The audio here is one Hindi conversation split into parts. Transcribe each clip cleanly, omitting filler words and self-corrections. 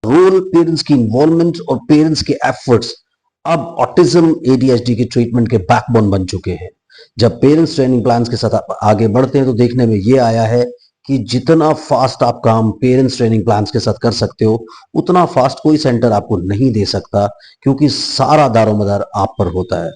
रोल, पेरेंट्स की इन्वॉल्वमेंट और पेरेंट्स के एफर्ट्स अब ऑटिज्म एडीएचडी के ट्रीटमेंट के बैकबोन बन चुके हैं। जब पेरेंट्स ट्रेनिंग प्लान्स के साथ आप आगे बढ़ते हैं तो देखने में ये आया है कि जितना फास्ट आप काम पेरेंट्स ट्रेनिंग प्लान्स के साथ कर सकते हो, उतना फास्ट कोई सेंटर आपको नहीं दे सकता, क्योंकि सारा दारोमदार आप पर होता है।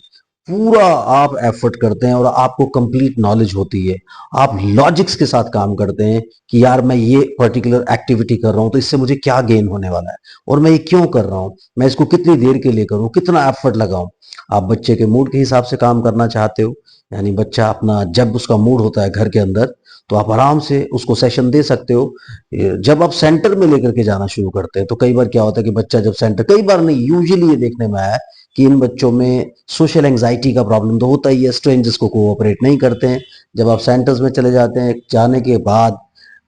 पूरा आप एफर्ट करते हैं और आपको कंप्लीट नॉलेज होती है। आप लॉजिक्स के साथ काम करते हैं कि यार मैं ये पर्टिकुलर एक्टिविटी कर रहा हूं तो इससे मुझे क्या गेन होने वाला है, और मैं ये क्यों कर रहा हूं, मैं इसको कितनी देर के लिए करूं, कितना एफर्ट लगाऊं। आप बच्चे के मूड के हिसाब से काम करना चाहते हो, यानी बच्चा अपना जब उसका मूड होता है घर के अंदर तो आप आराम से उसको सेशन दे सकते हो। जब आप सेंटर में लेकर के जाना शुरू करते हैं तो कई बार क्या होता है कि बच्चा जब सेंटर, कई बार नहीं, यूजुअली ये देखने में आया है कि इन बच्चों में सोशल एंजाइटी का प्रॉब्लम तो होता ही है, स्ट्रेंजर्स को कोऑपरेट नहीं करते हैं। जब आप सेंटर्स में चले जाते हैं, जाने के बाद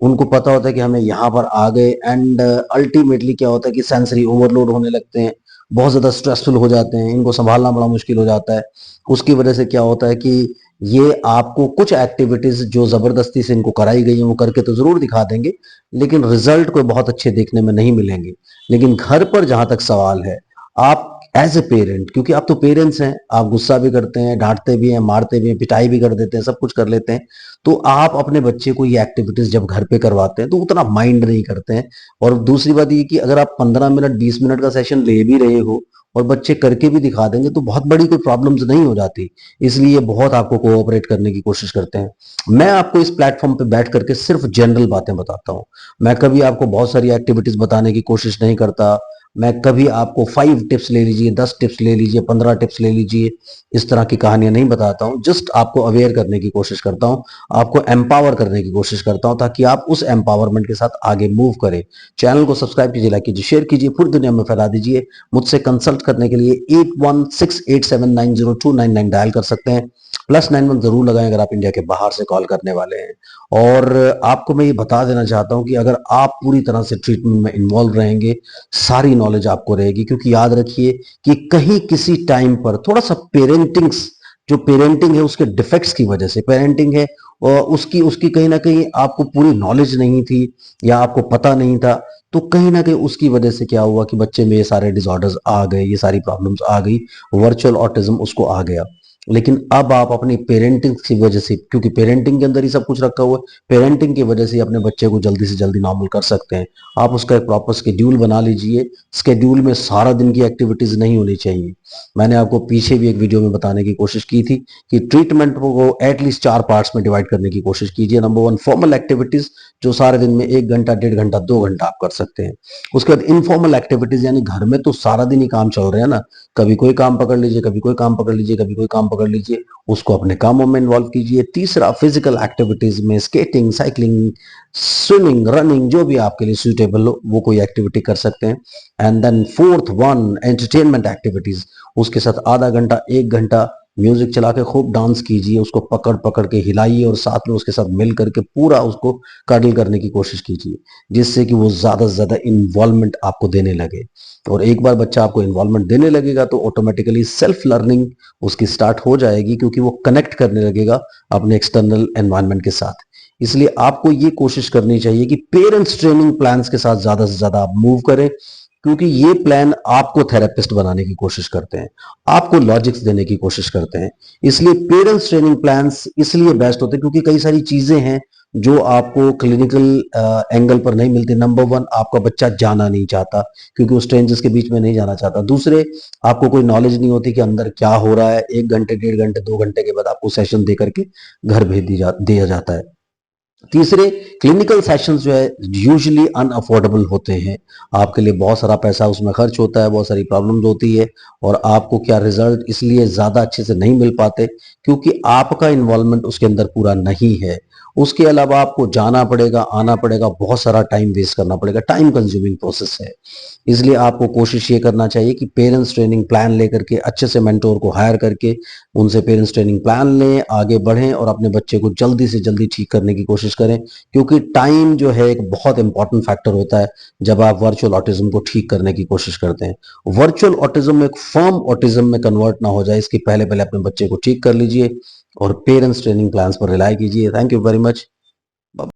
उनको पता होता है कि हमें यहाँ पर आ गए, एंड अल्टीमेटली क्या होता है कि सेंसरी ओवरलोड होने लगते हैं, बहुत ज्यादा स्ट्रेसफुल हो जाते हैं, इनको संभालना बड़ा मुश्किल हो जाता है। उसकी वजह से क्या होता है कि ये आपको कुछ एक्टिविटीज जो जबरदस्ती से इनको कराई गई है वो करके तो जरूर दिखा देंगे, लेकिन रिजल्ट कोई बहुत अच्छे देखने में नहीं मिलेंगे। लेकिन घर पर जहां तक सवाल है, आप एज ए पेरेंट, क्योंकि आप तो पेरेंट्स हैं, आप गुस्सा भी करते हैं, डांटते भी हैं, मारते भी हैं, पिटाई भी कर देते हैं, सब कुछ कर लेते हैं, तो आप अपने बच्चे को ये एक्टिविटीज जब घर पे करवाते हैं तो उतना माइंड नहीं करते हैं। और दूसरी बात ये कि अगर आप 15 मिनट 20 मिनट का सेशन ले भी रहे हो और बच्चे करके भी दिखा देंगे तो बहुत बड़ी कोई प्रॉब्लम्स नहीं हो जाती। इसलिए बहुत आपको कोऑपरेट करने की कोशिश करते हैं। मैं आपको इस प्लेटफॉर्म पे बैठ करके सिर्फ जनरल बातें बताता हूँ। मैं कभी आपको बहुत सारी एक्टिविटीज बताने की कोशिश नहीं करता। मैं कभी आपको 5 टिप्स ले लीजिए, 10 टिप्स ले लीजिए, 15 टिप्स ले लीजिए, इस तरह की कहानियां नहीं बताता हूं। जस्ट आपको अवेयर करने की कोशिश करता हूं, आपको एम्पावर करने की कोशिश करता हूं, ताकि आप उस एम्पावरमेंट के साथ आगे मूव करें। चैनल को सब्सक्राइब कीजिए, लाइक कीजिए, शेयर कीजिए, पूरी दुनिया में फैला दीजिए। मुझसे कंसल्ट करने के लिए 8168790299 डायल कर सकते हैं। +91 जरूर लगाएं अगर आप इंडिया के बाहर से कॉल करने वाले हैं। और आपको मैं ये बता देना चाहता हूं कि अगर आप पूरी तरह से ट्रीटमेंट में इन्वॉल्व रहेंगे, सारी नॉलेज आपको रहेगी, क्योंकि याद रखिए कि कहीं किसी टाइम पर थोड़ा सा पेरेंटिंग्स, जो पेरेंटिंग है उसके डिफेक्ट्स की वजह से पेरेंटिंग है, और उसकी उसकी कहीं ना कहीं आपको पूरी नॉलेज नहीं थी या आपको पता नहीं था, तो कहीं ना कहीं उसकी वजह से क्या हुआ कि बच्चे में ये सारे डिसऑर्डर्स आ गए, ये सारी प्रॉब्लम्स आ गई, वर्चुअल ऑटिज्म उसको आ गया। लेकिन अब आप अपनी पेरेंटिंग की वजह से, क्योंकि पेरेंटिंग के अंदर ही सब कुछ रखा हुआ है, पेरेंटिंग की वजह से अपने बच्चे को जल्दी से जल्दी नॉर्मल कर सकते हैं। आप उसका एक प्रॉपर स्केड्यूल बना लीजिए। स्केड्यूल में सारा दिन की एक्टिविटीज नहीं होनी चाहिए। मैंने आपको पीछे भी एक वीडियो में बताने की कोशिश की थी कि ट्रीटमेंट को एटलीस्ट 4 पार्ट्स में डिवाइड करने की कोशिश कीजिए। नंबर 1, फॉर्मल एक्टिविटीज, जो सारे दिन में 1 घंटा, 1.5 घंटा, 2 घंटा आप कर सकते हैं। उसके बाद इनफॉर्मल एक्टिविटीज, यानी घर में तो सारा दिन ही काम चल रहे हैं ना, कभी कोई काम पकड़ लीजिए, कभी कोई काम पकड़ लीजिए, कभी कोई काम पकड़ लीजिए, उसको अपने कामों में इन्वॉल्व कीजिए। तीसरा, फिजिकल एक्टिविटीज में स्केटिंग, साइकिलिंग, स्विमिंग, रनिंग, जो भी आपके लिए सूटेबल हो वो कोई एक्टिविटी कर सकते हैं। And then fourth one, entertainment activities, उसके साथ आधा घंटा, 1 घंटा म्यूजिक चला के खूब डांस कीजिए, उसको पकड़ पकड़ के हिलाइए और साथ में उसके साथ मिल करके पूरा उसको कडल करने की कोशिश कीजिए, जिससे कि वो ज्यादा से ज्यादा इन्वॉल्वमेंट आपको देने लगे। और एक बार बच्चा आपको इन्वॉल्वमेंट देने लगेगा तो ऑटोमेटिकली सेल्फ लर्निंग उसकी स्टार्ट हो जाएगी, क्योंकि वो कनेक्ट करने लगेगा अपने एक्सटर्नल एनवायरनमेंट के साथ। इसलिए आपको ये कोशिश करनी चाहिए कि पेरेंट्स ट्रेनिंग प्लान्स के साथ ज्यादा से ज्यादा आप मूव करें, क्योंकि ये प्लान आपको थेरेपिस्ट बनाने की कोशिश करते हैं, आपको लॉजिक्स देने की कोशिश करते हैं। इसलिए पेरेंट्स ट्रेनिंग प्लान्स इसलिए बेस्ट होते हैं क्योंकि कई सारी चीजें हैं जो आपको क्लिनिकल एंगल पर नहीं मिलती। नंबर 1, आपका बच्चा जाना नहीं चाहता, क्योंकि वो स्ट्रेंजर्स के बीच में नहीं जाना चाहता। दूसरे, आपको कोई नॉलेज नहीं होती कि अंदर क्या हो रहा है। 1 घंटे, 1.5 घंटे, 2 घंटे के बाद आपको सेशन दे करके घर भेज दिया जाता है। तीसरे, क्लिनिकल सेशंस जो है यूजुअली अनअफोर्डेबल होते हैं, आपके लिए बहुत सारा पैसा उसमें खर्च होता है, बहुत सारी प्रॉब्लम्स होती है, और आपको क्या रिजल्ट इसलिए ज्यादा अच्छे से नहीं मिल पाते क्योंकि आपका इन्वॉल्वमेंट उसके अंदर पूरा नहीं है। उसके अलावा आपको जाना पड़ेगा, आना पड़ेगा, बहुत सारा टाइम वेस्ट करना पड़ेगा, टाइम कंज्यूमिंग प्रोसेस है। इसलिए आपको कोशिश ये करना चाहिए कि पेरेंट्स ट्रेनिंग प्लान लेकर के अच्छे से मेंटोर को हायर करके उनसे पेरेंट्स ट्रेनिंग प्लान लें, आगे बढ़ें और अपने बच्चे को जल्दी से जल्दी ठीक करने की कोशिश करें, क्योंकि टाइम जो है एक बहुत इंपॉर्टेंट फैक्टर होता है जब आप वर्चुअल ऑटिज्म को ठीक करने की कोशिश करते हैं। वर्चुअल ऑटिज्म एक फर्म ऑटिज्म में कन्वर्ट ना हो जाए, इसके पहले पहले अपने बच्चे को ठीक कर लीजिए और पेरेंट्स ट्रेनिंग प्लान्स पर रिलाई कीजिए। Thank you very much.